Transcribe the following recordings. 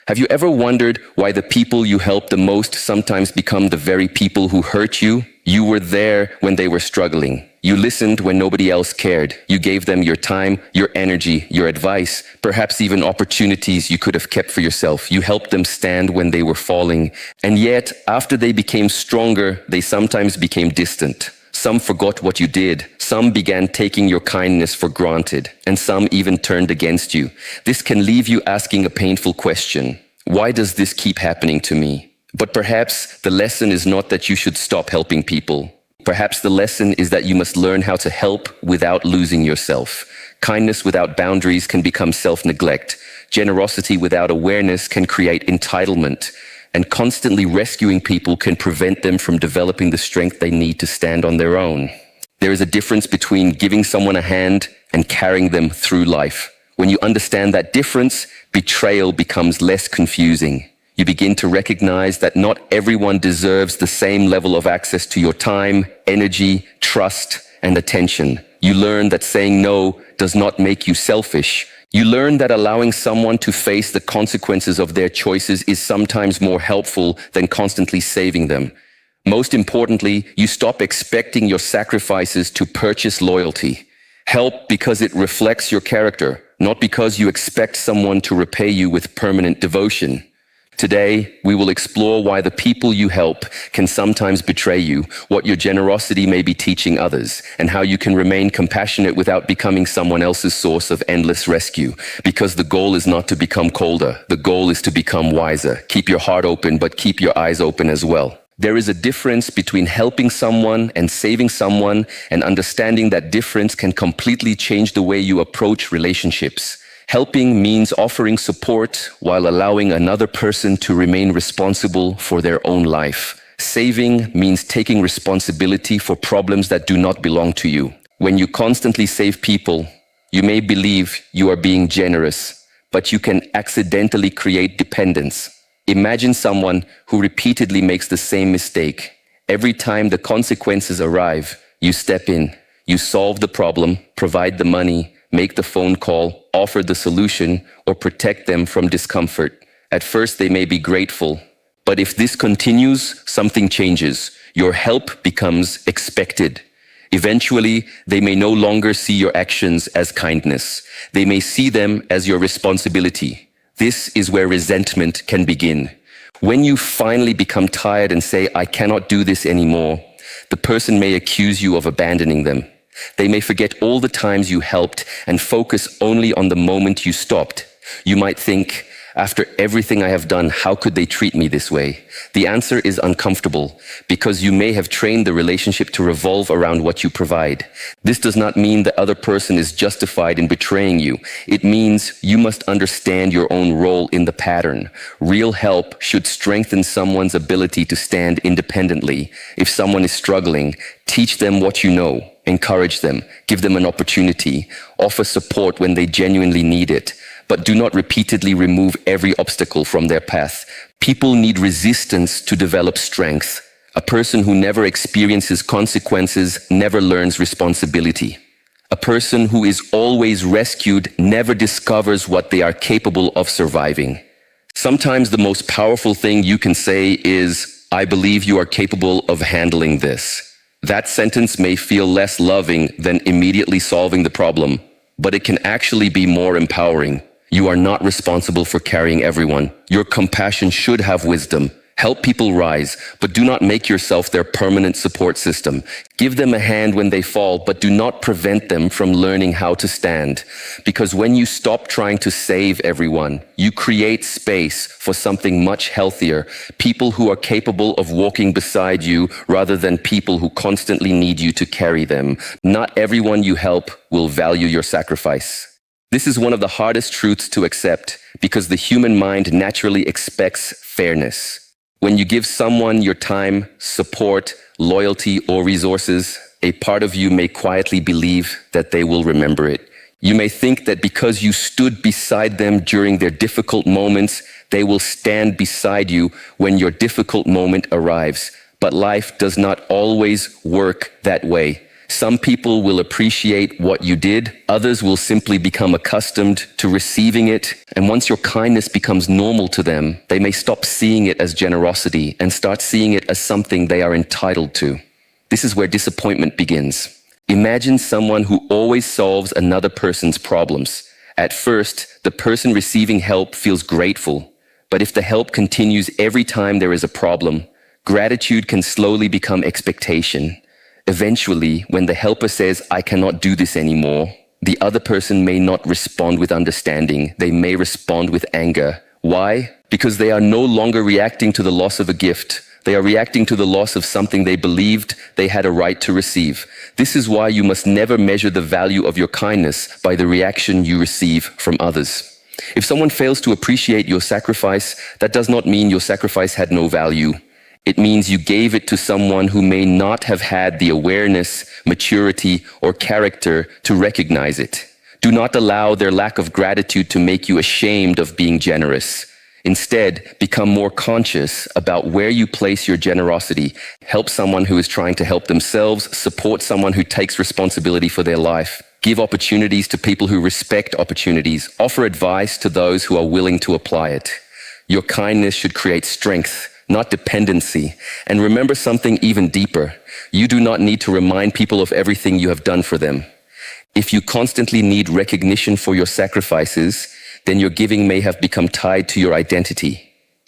Have you ever wondered why the people you help the most sometimes become the very people who hurt you? You were there when they were struggling. You listened when nobody else cared. You gave them your time, your energy, your advice, perhaps even opportunities you could have kept for yourself. You helped them stand when they were falling. And yet, after they became stronger, they sometimes became distant. Some forgot what you did. Some began taking your kindness for granted. And some even turned against you. This can leave you asking a painful question. Why does this keep happening to me? But perhaps the lesson is not that you should stop helping people. Perhaps the lesson is that you must learn how to help without losing yourself. Kindness without boundaries can become self-neglect. Generosity without awareness can create entitlement. And constantly rescuing people can prevent them from developing the strength they need to stand on their own. There is a difference between giving someone a hand and carrying them through life. When you understand that difference, betrayal becomes less confusing. You begin to recognize that not everyone deserves the same level of access to your time, energy, trust, and attention. You learn that saying no does not make you selfish. You learn that allowing someone to face the consequences of their choices is sometimes more helpful than constantly saving them. Most importantly, you stop expecting your sacrifices to purchase loyalty. Help because it reflects your character, not because you expect someone to repay you with permanent devotion. Today, we will explore why the people you help can sometimes betray you, what your generosity may be teaching others, and how you can remain compassionate without becoming someone else's source of endless rescue. Because the goal is not to become colder, the goal is to become wiser. Keep your heart open, but keep your eyes open as well. There is a difference between helping someone and saving someone, and understanding that difference can completely change the way you approach relationships. Helping means offering support while allowing another person to remain responsible for their own life. Saving means taking responsibility for problems that do not belong to you. When you constantly save people, you may believe you are being generous, but you can accidentally create dependence. Imagine someone who repeatedly makes the same mistake. Every time the consequences arrive, you step in, you solve the problem, provide the money, make the phone call, offer the solution, or protect them from discomfort. At first, they may be grateful. But if this continues, something changes. Your help becomes expected. Eventually, they may no longer see your actions as kindness. They may see them as your responsibility. This is where resentment can begin. When you finally become tired and say, "I cannot do this anymore," the person may accuse you of abandoning them. They may forget all the times you helped and focus only on the moment you stopped. You might think, "After everything I have done, how could they treat me this way?" The answer is uncomfortable because you may have trained the relationship to revolve around what you provide. This does not mean the other person is justified in betraying you. It means you must understand your own role in the pattern. Real help should strengthen someone's ability to stand independently. If someone is struggling, teach them what you know. Encourage them, give them an opportunity, offer support when they genuinely need it, but do not repeatedly remove every obstacle from their path. People need resistance to develop strength. A person who never experiences consequences never learns responsibility. A person who is always rescued never discovers what they are capable of surviving. Sometimes the most powerful thing you can say is, "I believe you are capable of handling this." That sentence may feel less loving than immediately solving the problem, but it can actually be more empowering. You are not responsible for carrying everyone. Your compassion should have wisdom. Help people rise, but do not make yourself their permanent support system. Give them a hand when they fall, but do not prevent them from learning how to stand. Because when you stop trying to save everyone, you create space for something much healthier. People who are capable of walking beside you rather than people who constantly need you to carry them. Not everyone you help will value your sacrifice. This is one of the hardest truths to accept because the human mind naturally expects fairness. When you give someone your time, support, loyalty, or resources, a part of you may quietly believe that they will remember it. You may think that because you stood beside them during their difficult moments, they will stand beside you when your difficult moment arrives. But life does not always work that way. Some people will appreciate what you did, others will simply become accustomed to receiving it, and once your kindness becomes normal to them, they may stop seeing it as generosity and start seeing it as something they are entitled to. This is where disappointment begins. Imagine someone who always solves another person's problems. At first, the person receiving help feels grateful, but if the help continues every time there is a problem, gratitude can slowly become expectation. Eventually, when the helper says, "I cannot do this anymore," the other person may not respond with understanding. They may respond with anger. Why? Because they are no longer reacting to the loss of a gift. They are reacting to the loss of something they believed they had a right to receive. This is why you must never measure the value of your kindness by the reaction you receive from others. If someone fails to appreciate your sacrifice, that does not mean your sacrifice had no value. It means you gave it to someone who may not have had the awareness, maturity, or character to recognize it. Do not allow their lack of gratitude to make you ashamed of being generous. Instead, become more conscious about where you place your generosity. Help someone who is trying to help themselves, support someone who takes responsibility for their life. Give opportunities to people who respect opportunities. Offer advice to those who are willing to apply it. Your kindness should create strength, not dependency. And remember something even deeper. You do not need to remind people of everything you have done for them. If you constantly need recognition for your sacrifices, then your giving may have become tied to your identity.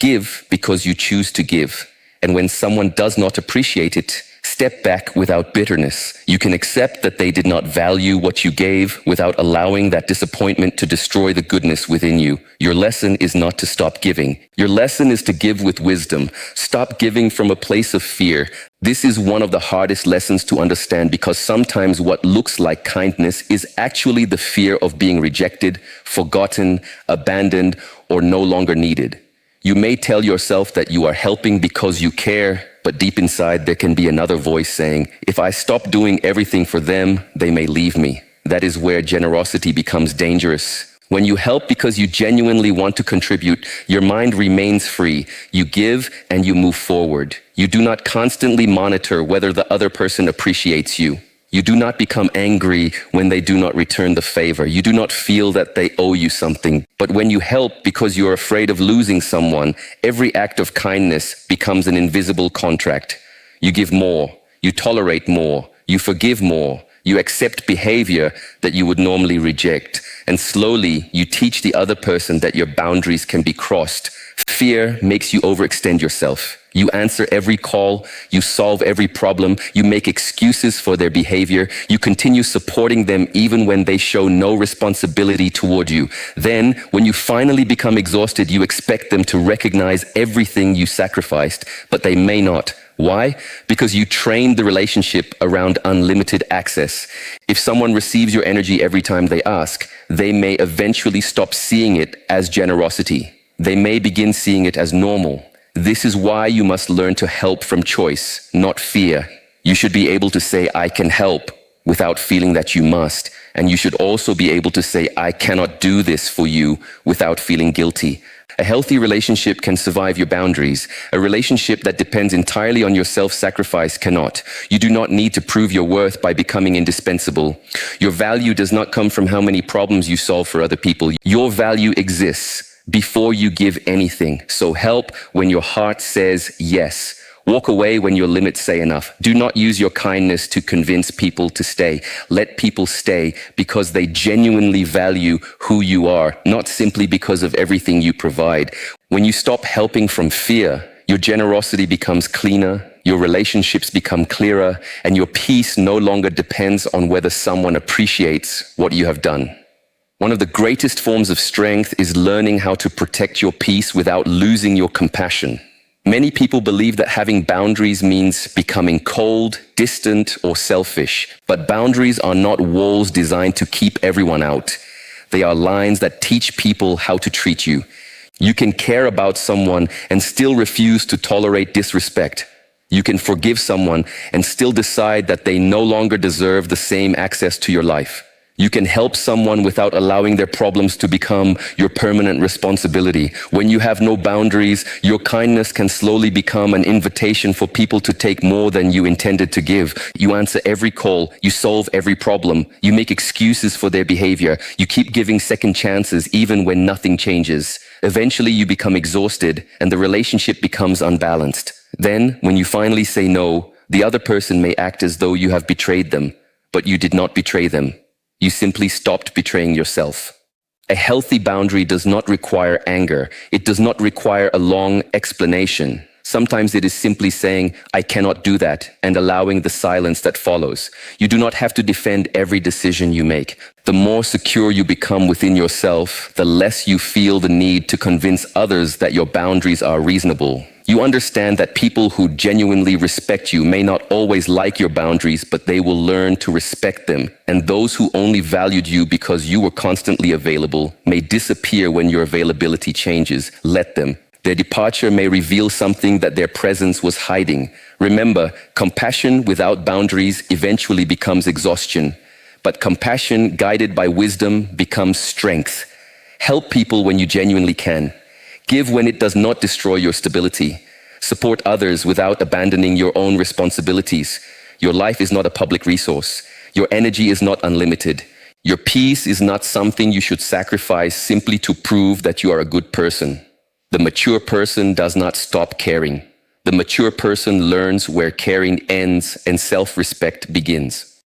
Give because you choose to give. And when someone does not appreciate it, step back without bitterness. You can accept that they did not value what you gave without allowing that disappointment to destroy the goodness within you. Your lesson is not to stop giving. Your lesson is to give with wisdom. Stop giving from a place of fear. This is one of the hardest lessons to understand because sometimes what looks like kindness is actually the fear of being rejected, forgotten, abandoned, or no longer needed. You may tell yourself that you are helping because you care, but deep inside there can be another voice saying, if I stop doing everything for them, they may leave me. That is where generosity becomes dangerous. When you help because you genuinely want to contribute, your mind remains free. You give and you move forward. You do not constantly monitor whether the other person appreciates you. You do not become angry when they do not return the favor. You do not feel that they owe you something. But when you help because you are afraid of losing someone, every act of kindness becomes an invisible contract. You give more, you tolerate more, you forgive more, you accept behavior that you would normally reject. And slowly, you teach the other person that your boundaries can be crossed. Fear makes you overextend yourself. You answer every call, you solve every problem, you make excuses for their behavior, you continue supporting them even when they show no responsibility toward you. Then, when you finally become exhausted, you expect them to recognize everything you sacrificed, but they may not. Why? Because you trained the relationship around unlimited access. If someone receives your energy every time they ask, they may eventually stop seeing it as generosity. They may begin seeing it as normal. This is why you must learn to help from choice, not fear. You should be able to say, I can help, without feeling that you must. And you should also be able to say, I cannot do this for you, without feeling guilty. A healthy relationship can survive your boundaries. A relationship that depends entirely on your self-sacrifice cannot. You do not need to prove your worth by becoming indispensable. Your value does not come from how many problems you solve for other people. Your value exists before you give anything. So help when your heart says yes. Walk away when your limits say enough. Do not use your kindness to convince people to stay. Let people stay because they genuinely value who you are, not simply because of everything you provide. When you stop helping from fear, your generosity becomes cleaner, your relationships become clearer, and your peace no longer depends on whether someone appreciates what you have done. One of the greatest forms of strength is learning how to protect your peace without losing your compassion. Many people believe that having boundaries means becoming cold, distant, or selfish. But boundaries are not walls designed to keep everyone out. They are lines that teach people how to treat you. You can care about someone and still refuse to tolerate disrespect. You can forgive someone and still decide that they no longer deserve the same access to your life. You can help someone without allowing their problems to become your permanent responsibility. When you have no boundaries, your kindness can slowly become an invitation for people to take more than you intended to give. You answer every call, you solve every problem, you make excuses for their behavior, you keep giving second chances even when nothing changes. Eventually you become exhausted and the relationship becomes unbalanced. Then, when you finally say no, the other person may act as though you have betrayed them, but you did not betray them. You simply stopped betraying yourself. A healthy boundary does not require anger. It does not require a long explanation. Sometimes it is simply saying, "I cannot do that," and allowing the silence that follows. You do not have to defend every decision you make. The more secure you become within yourself, the less you feel the need to convince others that your boundaries are reasonable. You understand that people who genuinely respect you may not always like your boundaries, but they will learn to respect them. And those who only valued you because you were constantly available may disappear when your availability changes. Let them. Their departure may reveal something that their presence was hiding. Remember, compassion without boundaries eventually becomes exhaustion. But compassion guided by wisdom becomes strength. Help people when you genuinely can. Give when it does not destroy your stability. Support others without abandoning your own responsibilities. Your life is not a public resource. Your energy is not unlimited. Your peace is not something you should sacrifice simply to prove that you are a good person. The mature person does not stop caring. The mature person learns where caring ends and self-respect begins.